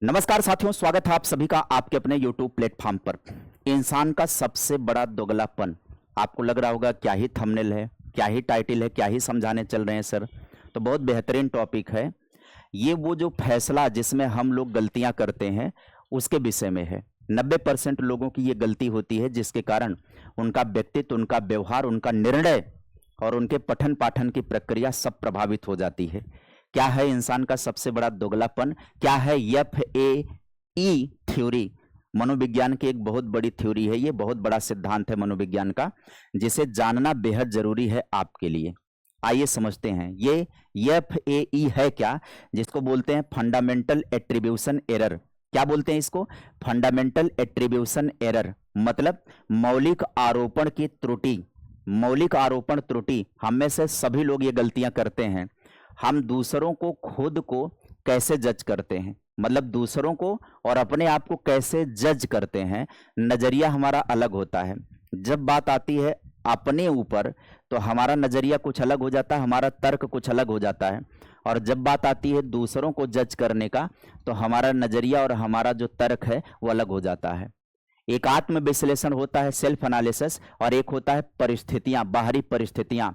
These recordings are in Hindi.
नमस्कार साथियों, स्वागत है आप सभी का आपके अपने YouTube प्लेटफॉर्म पर। इंसान का सबसे बड़ा दोगलापन। आपको लग रहा होगा क्या ही थंबनेल है, क्या ही टाइटल है, क्या ही समझाने चल रहे हैं सर। तो बहुत बेहतरीन टॉपिक है ये। वो जो फैसला जिसमें हम लोग गलतियां करते हैं उसके विषय में है। 90% लोगों की ये गलती होती है जिसके कारण उनका व्यक्तित्व, उनका व्यवहार, उनका निर्णय और उनके पठन पाठन की प्रक्रिया सब प्रभावित हो जाती है। क्या है इंसान का सबसे बड़ा दोगलापन? क्या है FAE थ्योरी? मनोविज्ञान की एक बहुत बड़ी थ्योरी है, ये बहुत बड़ा सिद्धांत है मनोविज्ञान का, जिसे जानना बेहद जरूरी है आपके लिए। आइए समझते हैं ये FAE है क्या, जिसको बोलते हैं फंडामेंटल एट्रीब्यूशन एरर। क्या बोलते हैं इसको? फंडामेंटल एट्रीब्यूशन एरर, मतलब मौलिक आरोपण की त्रुटि। मौलिक आरोपण त्रुटि, हम में से सभी लोग ये गलतियां करते हैं। हम दूसरों को, खुद को कैसे जज करते हैं, मतलब दूसरों को और अपने आप को कैसे जज करते हैं, नजरिया हमारा अलग होता है। जब बात आती है अपने ऊपर तो हमारा नजरिया कुछ अलग हो जाता है, हमारा तर्क कुछ अलग हो जाता है। और जब बात आती है दूसरों को जज करने का तो हमारा नजरिया और हमारा जो तर्क है वो अलग हो जाता है। एक आत्म विश्लेषण होता है, सेल्फ एनालिसिस, और एक होता है परिस्थितियां, बाहरी परिस्थितियां।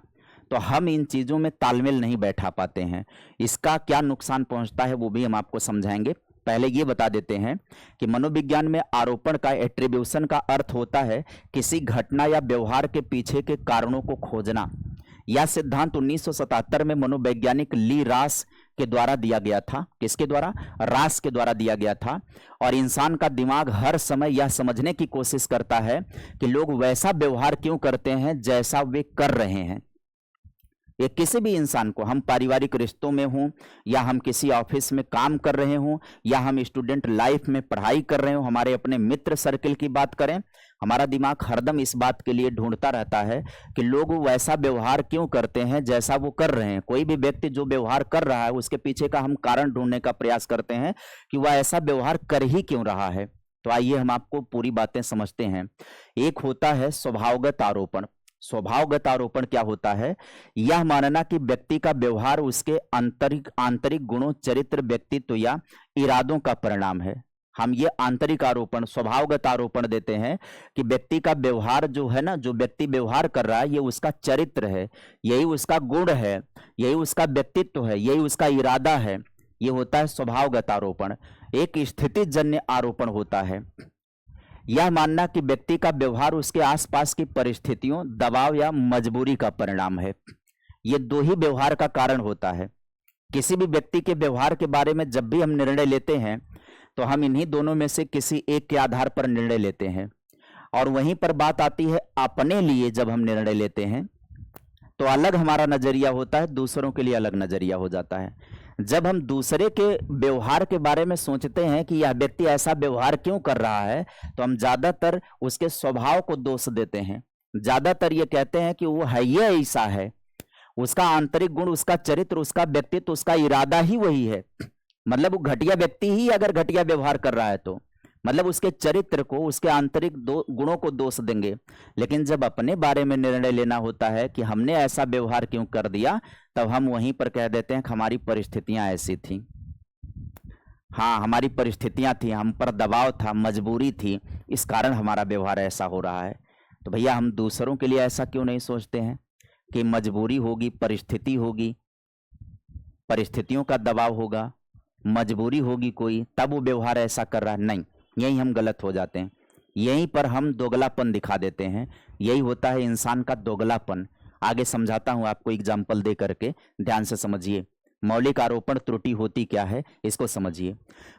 तो हम इन चीजों में तालमेल नहीं बैठा पाते हैं। इसका क्या नुकसान पहुंचता है वो भी हम आपको समझाएंगे। पहले ये बता देते हैं कि मनोविज्ञान में आरोपण का, एट्रीब्यूशन का अर्थ होता है किसी घटना या व्यवहार के पीछे के कारणों को खोजना। यह सिद्धांत 1977 में मनोवैज्ञानिक ली रास के द्वारा दिया गया था। किसके द्वारा? रास के द्वारा दिया गया था। और इंसान का दिमाग हर समय यह समझने की कोशिश करता है कि लोग वैसा व्यवहार क्यों करते हैं जैसा वे कर रहे हैं। ये किसी भी इंसान को, हम पारिवारिक रिश्तों में हों या हम किसी ऑफिस में काम कर रहे हों या हम स्टूडेंट लाइफ में पढ़ाई कर रहे हों, हमारे अपने मित्र सर्किल की बात करें, हमारा दिमाग हरदम इस बात के लिए ढूंढता रहता है कि लोग वैसा व्यवहार क्यों करते हैं जैसा वो कर रहे हैं। कोई भी व्यक्ति जो व्यवहार कर रहा है उसके पीछे का हम कारण ढूंढने का प्रयास करते हैं कि वह ऐसा व्यवहार कर ही क्यों रहा है। तो आइए हम आपको पूरी बातें समझते हैं। एक होता है स्वभावगत आरोपण। स्वभावगत आरोपण क्या होता है? यह मानना कि व्यक्ति का व्यवहार उसके आंतरिक गुणों, चरित्र, व्यक्तित्व या इरादों का परिणाम है। हम ये आंतरिक आरोपण, स्वभावगत आरोपण देते हैं कि व्यक्ति का व्यवहार जो है ना, जो व्यक्ति व्यवहार कर रहा है ये उसका चरित्र है, यही उसका गुण है, यही उसका व्यक्तित्व है, यही उसका इरादा है। ये होता है स्वभावगत आरोपण। एक स्थितिजन्य आरोपण होता है यह मानना कि व्यक्ति का व्यवहार उसके आसपास की परिस्थितियों, दबाव या मजबूरी का परिणाम है। ये दो ही व्यवहार का कारण होता है। किसी भी व्यक्ति के व्यवहार के बारे में जब भी हम निर्णय लेते हैं तो हम इन्हीं दोनों में से किसी एक के आधार पर निर्णय लेते हैं। और वहीं पर बात आती है अपने लिए, जब हम निर्णय लेते हैं तो अलग हमारा नजरिया होता है, दूसरों के लिए अलग नजरिया हो जाता है। जब हम दूसरे के व्यवहार के बारे में सोचते हैं कि यह व्यक्ति ऐसा व्यवहार क्यों कर रहा है, तो हम ज्यादातर उसके स्वभाव को दोष देते हैं। ज्यादातर ये कहते हैं कि वो है, ये ऐसा है, उसका आंतरिक गुण, उसका चरित्र, उसका व्यक्तित्व, उसका इरादा ही वही है। मतलब वो घटिया व्यक्ति ही अगर घटिया व्यवहार कर रहा है तो मतलब उसके चरित्र को, उसके आंतरिक गुणों को दोष देंगे। लेकिन जब अपने बारे में निर्णय लेना होता है कि हमने ऐसा व्यवहार क्यों कर दिया, तब हम वहीं पर कह देते हैं कि हमारी परिस्थितियां ऐसी थी। हाँ, हमारी परिस्थितियां थी, हम पर दबाव था, मजबूरी थी, इस कारण हमारा व्यवहार ऐसा हो रहा है। तो भैया हम दूसरों के लिए ऐसा क्यों नहीं सोचते हैं कि मजबूरी होगी, परिस्थिति होगी, परिस्थितियों का दबाव होगा, मजबूरी होगी कोई, तब वो व्यवहार ऐसा कर रहा है। नहीं, यही हम गलत हो जाते हैं, यहीं पर हम दोगलापन दिखा देते हैं। यही होता है इंसान का दोगलापन। आगे समझाता हूं आपको एग्जाम्पल दे करके, ध्यान से समझिए। मौलिक आरोपण त्रुटि होती क्या है इसको समझिए।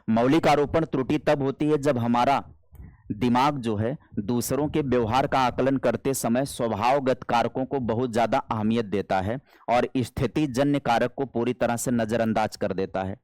मौलिक आरोपण त्रुटि तब होती है जब हमारा दिमाग जो है दूसरों के व्यवहार का आकलन करते समय स्वभावगत कारकों को बहुत ज्यादा अहमियत देता है और स्थितिजन्य कारक को पूरी तरह से नजरअंदाज कर देता है।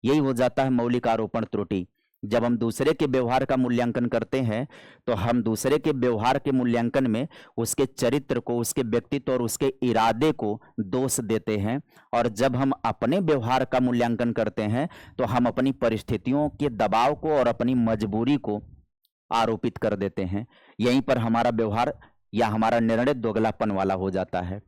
यही हो जाता है मौलिक आरोपण त्रुटि। जब हम दूसरे के व्यवहार का मूल्यांकन करते हैं तो हम दूसरे के व्यवहार के मूल्यांकन में उसके चरित्र को, उसके व्यक्तित्व और उसके इरादे को दोष देते हैं। और जब हम अपने व्यवहार का मूल्यांकन करते हैं तो हम अपनी परिस्थितियों के दबाव को और अपनी मजबूरी को आरोपित कर देते हैं। यहीं पर हमारा व्यवहार या हमारा निर्णय दोगलापन वाला हो जाता है।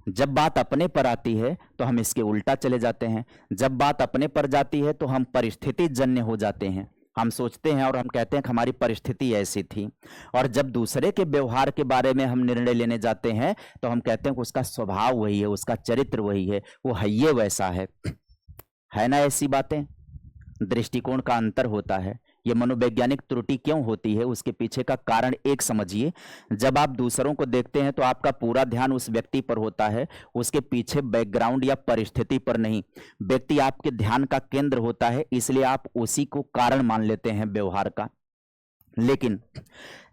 जब बात अपने पर आती है तो हम इसके उल्टा चले जाते हैं। जब बात अपने पर जाती है तो हम परिस्थिति जन्य हो जाते हैं। हम सोचते हैं और हम कहते हैं कि हमारी परिस्थिति ऐसी थी। और जब दूसरे के व्यवहार के बारे में हम निर्णय लेने जाते हैं तो हम कहते हैं कि उसका स्वभाव वही है, उसका चरित्र वही है, वो है वैसा है ना। ऐसी बातें, दृष्टिकोण का अंतर होता है। ये मनोवैज्ञानिक त्रुटि क्यों होती है, उसके पीछे का कारण एक समझिए। जब आप दूसरों को देखते हैं तो आपका पूरा ध्यान उस व्यक्ति पर होता है, उसके पीछे बैकग्राउंड या परिस्थिति पर नहीं। व्यक्ति आपके ध्यान का केंद्र होता है, इसलिए आप उसी को कारण मान लेते हैं व्यवहार का। लेकिन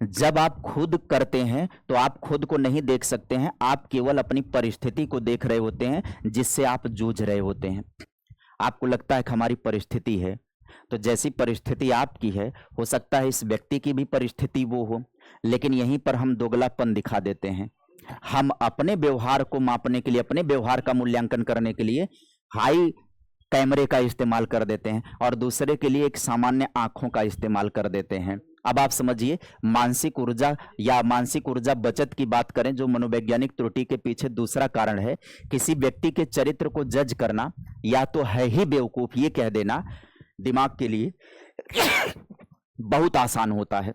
जब आप खुद करते हैं तो आप खुद को नहीं देख सकते हैं, आप केवल अपनी परिस्थिति को देख रहे होते हैं जिससे आप जूझ रहे होते हैं। आपको लगता है कि हमारी परिस्थिति है, तो जैसी परिस्थिति आपकी है, हो सकता है इस व्यक्ति की भी परिस्थिति वो हो, लेकिन यहीं पर हम दोगलापन दिखा देते हैं। हम अपने व्यवहार को मापने के लिए, अपने व्यवहार का मूल्यांकन करने के लिए हाई कैमरे का इस्तेमाल कर देते हैं और दूसरे के लिए एक सामान्य आंखों का इस्तेमाल कर देते हैं। अब आप समझिए, मानसिक ऊर्जा या मानसिक ऊर्जा बचत की बात करें, जो मनोवैज्ञानिक त्रुटि के पीछे दूसरा कारण है। किसी व्यक्ति के चरित्र को जज करना या तो है ही बेवकूफ, ये कह देना दिमाग के लिए बहुत आसान होता है।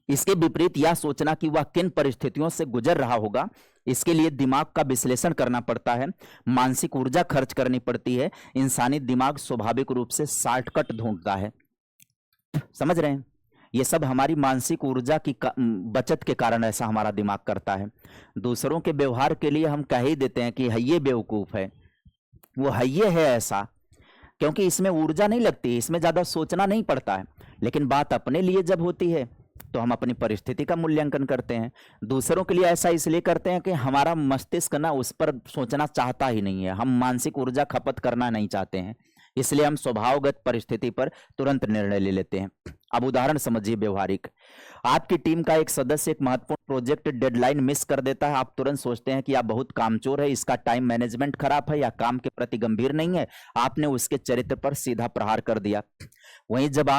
इसके विपरीत यह सोचना कि वह किन परिस्थितियों से गुजर रहा होगा, इसके लिए दिमाग का विश्लेषण करना पड़ता है, मानसिक ऊर्जा खर्च करनी पड़ती है। इंसानी दिमाग स्वाभाविक रूप से शॉर्टकट ढूंढता है। समझ रहे हैं? ये सब हमारी मानसिक ऊर्जा की बचत के कारण ऐसा हमारा दिमाग करता है। दूसरों के व्यवहार के लिए हम कह ही देते हैं कि ये बेवकूफ है, वो है ऐसा, क्योंकि इसमें ऊर्जा नहीं लगती, इसमें ज्यादा सोचना नहीं पड़ता है। लेकिन बात अपने लिए जब होती है तो हम अपनी परिस्थिति का मूल्यांकन करते हैं। दूसरों के लिए ऐसा इसलिए करते हैं कि हमारा मस्तिष्क ना उस पर सोचना चाहता ही नहीं है, हम मानसिक ऊर्जा खपत करना नहीं चाहते हैं, इसलिए हम स्वभावगत परिस्थिति पर तुरंत निर्णय ले लेते हैं। अब उदाहरण समझिए व्यवहारिक। आपकी टीम का एक सदस्य एक महत्वपूर्ण प्रोजेक्ट डेडलाइन मिस कर देता है। आप तुरंत सोचते हैं कि आप बहुत कामचोर है, इसका टाइम मैनेजमेंट खराब है या काम के प्रति गंभीर नहीं है। आपने उसके चरित्र पर सीधा प्रहार कर दिया। वहीं जब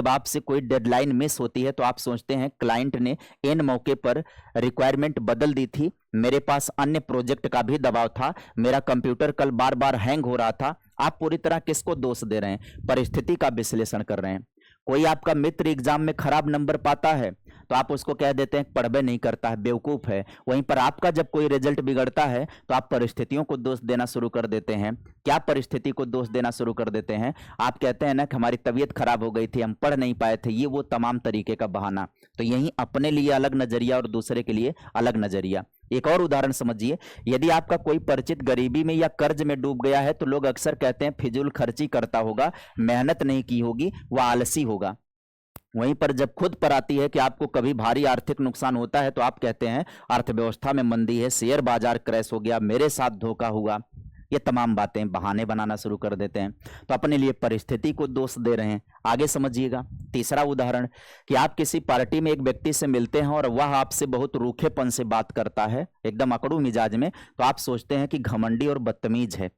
आपसे कोई डेडलाइन मिस होती है तो आप सोचते हैं क्लाइंट ने इन मौके पर रिक्वायरमेंट बदल दी थी, मेरे पास अन्य प्रोजेक्ट का भी दबाव था, मेरा कंप्यूटर कल बार बार हैंग हो रहा था। आप पूरी तरह किसको दोष दे रहे हैं? परिस्थिति का विश्लेषण कर रहे हैं। कोई आपका मित्र एग्जाम में खराब नंबर पाता है तो आप उसको कह देते हैं पढ़बे नहीं करता है, बेवकूफ है। वहीं पर आपका जब कोई रिजल्ट बिगड़ता है तो आप परिस्थितियों को दोष देना शुरू कर देते हैं। क्या परिस्थिति को दोष देना शुरू कर देते हैं? आप कहते हैं ना कि हमारी तबीयत खराब हो गई थी, हम पढ़ नहीं पाए थे, ये वो तमाम तरीके का बहाना। तो यही अपने लिए अलग नजरिया और दूसरे के लिए अलग नजरिया। एक और उदाहरण समझिए, यदि आपका कोई परिचित गरीबी में या कर्ज में डूब गया है तो लोग अक्सर कहते हैं फिजूल खर्ची करता होगा, मेहनत नहीं की होगी, वह आलसी होगा। वहीं पर जब खुद पर आती है कि आपको कभी भारी आर्थिक नुकसान होता है तो आप कहते हैं अर्थव्यवस्था में मंदी है, शेयर बाजार क्रैश हो गया, मेरे साथ धोखा हुआ। ये तमाम बातें बहाने बनाना शुरू कर देते हैं, तो अपने लिए परिस्थिति को दोष दे रहे हैं। आगे समझिएगा तीसरा उदाहरण कि आप किसी पार्टी में एक व्यक्ति से मिलते हैं और वह आपसे बहुत रूखेपन से बात करता है, एकदम अकड़ू मिजाज में, तो आप सोचते हैं कि घमंडी और बदतमीज है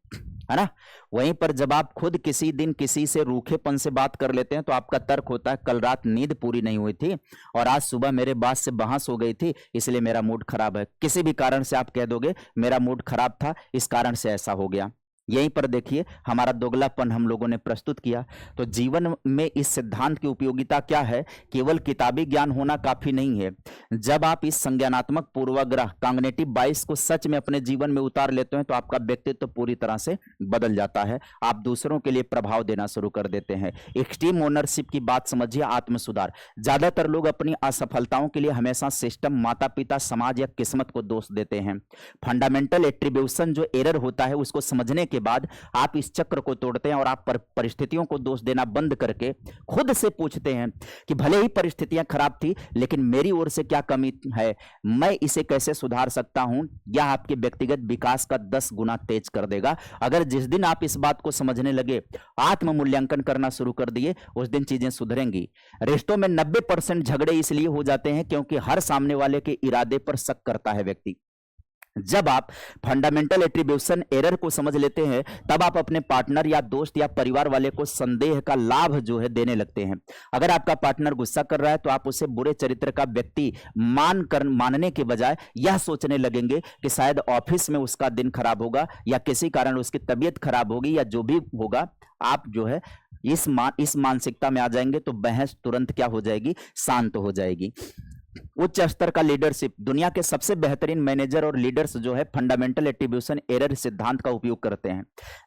ना। वहीं पर जब आप खुद किसी दिन किसी से रूखेपन से बात कर लेते हैं तो आपका तर्क होता है कल रात नींद पूरी नहीं हुई थी और आज सुबह मेरे बॉस से बहस हो गई थी, इसलिए मेरा मूड खराब है। किसी भी कारण से आप कह दोगे मेरा मूड खराब था, इस कारण से ऐसा हो गया। यहीं पर देखिए हमारा दोगलापन हम लोगों ने प्रस्तुत किया। तो जीवन में इस सिद्धांत की उपयोगिता क्या है? केवल किताबी ज्ञान होना काफी नहीं है। जब आप इस संज्ञानात्मक पूर्वाग्रह कॉग्निटिव बाइस को सच में अपने जीवन में उतार लेते हैं तो आपका व्यक्तित्व तो पूरी तरह से बदल जाता है। आप दूसरों के लिए प्रभाव देना शुरू कर देते हैं। एक्सट्रीम ओनरशिप की बात समझिए, आत्म सुधार। ज्यादातर लोग अपनी असफलताओं के लिए हमेशा सिस्टम, माता पिता, समाज या किस्मत को दोष देते हैं। फंडामेंटल एट्रीब्यूशन जो एरर होता है उसको समझने के बाद आप इस चक्र को तोड़ते हैं और आप परिस्थितियों को दोष देना बंद करके खुद से पूछते हैं कि भले ही परिस्थितियां खराब थी लेकिन मेरी ओर से क्या कमी है, मैं इसे कैसे सुधार सकता हूं। यह आपके व्यक्तिगत विकास का 10 गुना तेज कर देगा। अगर जिस दिन आप इस बात को समझने लगे, आत्म मूल्यांकन करना शुरू कर दिए, उस दिन चीजें सुधरेंगी। रिश्तों में 90% झगड़े इसलिए हो जाते हैं क्योंकि हर सामने वाले के इरादे पर शक करता है व्यक्ति। जब आप फंडामेंटल एट्रीब्यूशन एरर को समझ लेते हैं तब आप अपने पार्टनर या दोस्त या परिवार वाले को संदेह का लाभ जो है देने लगते हैं। अगर आपका पार्टनर गुस्सा कर रहा है तो आप उसे बुरे चरित्र का व्यक्ति मानने के बजाय यह सोचने लगेंगे कि शायद ऑफिस में उसका दिन खराब होगा या किसी कारण उसकी तबीयत खराब होगी या जो भी होगा, आप जो है इस मानसिकता में आ जाएंगे तो बहस तुरंत क्या हो जाएगी, शांत हो जाएगी। उच्च स्तर का लीडरशिप, दुनिया के सबसे बेहतरीन मैनेजर और लीडर्स जो है फंडामेंटल एट्रीब्यूशन एरर सिद्धांत का उपयोग करते हैं।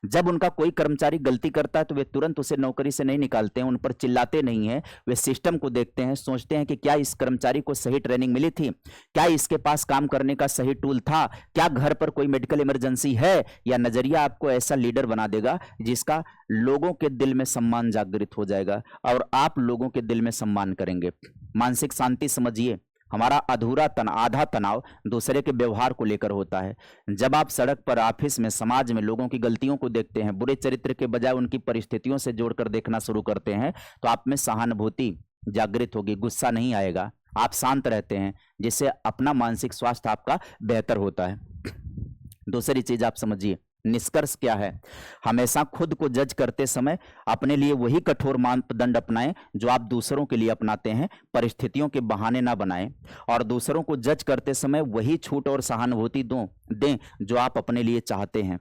जब उनका कोई कर्मचारी गलती करता है तो वे तुरंत उसे नौकरी से नहीं निकालते हैं, उन पर चिल्लाते नहीं हैं, वे सिस्टम को देखते हैं, सोचते हैं कि क्या इस कर्मचारी को सही ट्रेनिंग मिली थी, क्या इसके पास काम करने का सही टूल था, क्या घर पर कोई मेडिकल इमरजेंसी है। या नजरिया आपको ऐसा लीडर बना देगा जिसका लोगों के दिल में सम्मान जागृत हो जाएगा और आप लोगों के दिल में सम्मान करेंगे। मानसिक शांति समझिए, हमारा आधा तनाव दूसरे के व्यवहार को लेकर होता है। जब आप सड़क पर, ऑफिस में, समाज में लोगों की गलतियों को देखते हैं, बुरे चरित्र के बजाय उनकी परिस्थितियों से जोड़कर देखना शुरू करते हैं तो आप में सहानुभूति जागृत होगी, गुस्सा नहीं आएगा, आप शांत रहते हैं, जिससे अपना मानसिक स्वास्थ्य आपका बेहतर होता है। दूसरी चीज आप समझिए, निष्कर्ष क्या है, हमेशा खुद को जज करते समय अपने लिए वही कठोर मानदंड अपनाएं जो आप दूसरों के लिए अपनाते हैं, परिस्थितियों के बहाने ना बनाएं, और दूसरों को जज करते समय वही छूट और सहानुभूति दें जो आप अपने लिए चाहते हैं।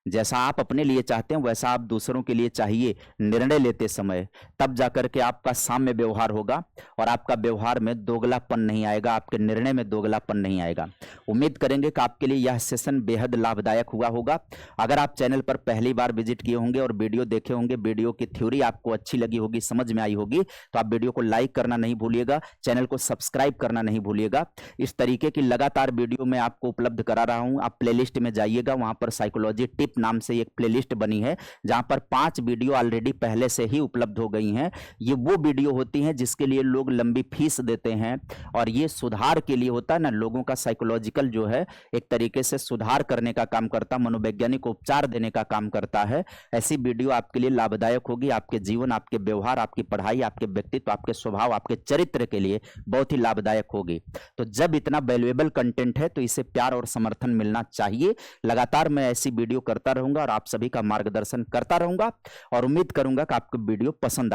जैसा आप अपने लिए चाहते हैं वैसा आप दूसरों के लिए चाहिए निर्णय लेते समय, तब जाकर के आपका साम्य व्यवहार होगा और आपका व्यवहार में दोगलापन नहीं आएगा, आपके निर्णय में दोगलापन नहीं आएगा। उम्मीद करेंगे कि आपके लिए यह सेशन बेहद लाभदायक हुआ होगा। अगर आप चैनल पर पहली बार विजिट किए होंगे और वीडियो देखे होंगे, वीडियो की थ्योरी आपको अच्छी लगी होगी, समझ में आई होगी, तो आप वीडियो को लाइक करना नहीं भूलिएगा, चैनल को सब्सक्राइब करना नहीं भूलिएगा। इस तरीके की लगातार वीडियो मैं आपको उपलब्ध करा रहा हूं। आप प्लेलिस्ट में जाइएगा, वहां पर साइकोलॉजी टिप नाम से एक प्लेलिस्ट बनी है जहां पर 5 वीडियो ऑलरेडी पहले से ही उपलब्ध हो गई हैं। ये वो वीडियो होती हैं जिसके लिए लोग लंबी फीस देते हैं और ये सुधार के लिए होता है ना, लोगों का साइकोलॉजिकल जो है एक तरीके से सुधार करने का काम करता, मनोवैज्ञानिक उपचार देने का काम करता है। ऐसी वीडियो आपके लिए लाभदायक होगी, आपके जीवन, आपके व्यवहार, आपकी पढ़ाई, आपके व्यक्तित्व, आपके स्वभाव, आपके चरित्र के लिए बहुत ही लाभदायक होगी। तो जब इतना वैल्यूएबल कंटेंट है तो इसे प्यार और समर्थन मिलना चाहिए। लगातार मैं ऐसी वीडियो करता रहूंगा और आप सभी का मार्गदर्शन करता रहूंगा और उम्मीद करूंगा कि आपको वीडियो पसंद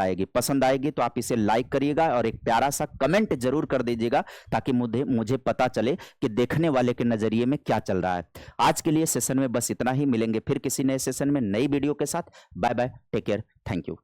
आएगी तो आप इसे लाइक करिएगा और एक प्यारा सा कमेंट जरूर कर दीजिएगा ताकि मुझे पता चले कि देखने वाले के नजरिए में क्या चल रहा है। आज के लिए सेशन में बस इतना ही, मिलेंगे फिर किसी नए सेशन में नई वीडियो के साथ। Bye bye, take care, thank you.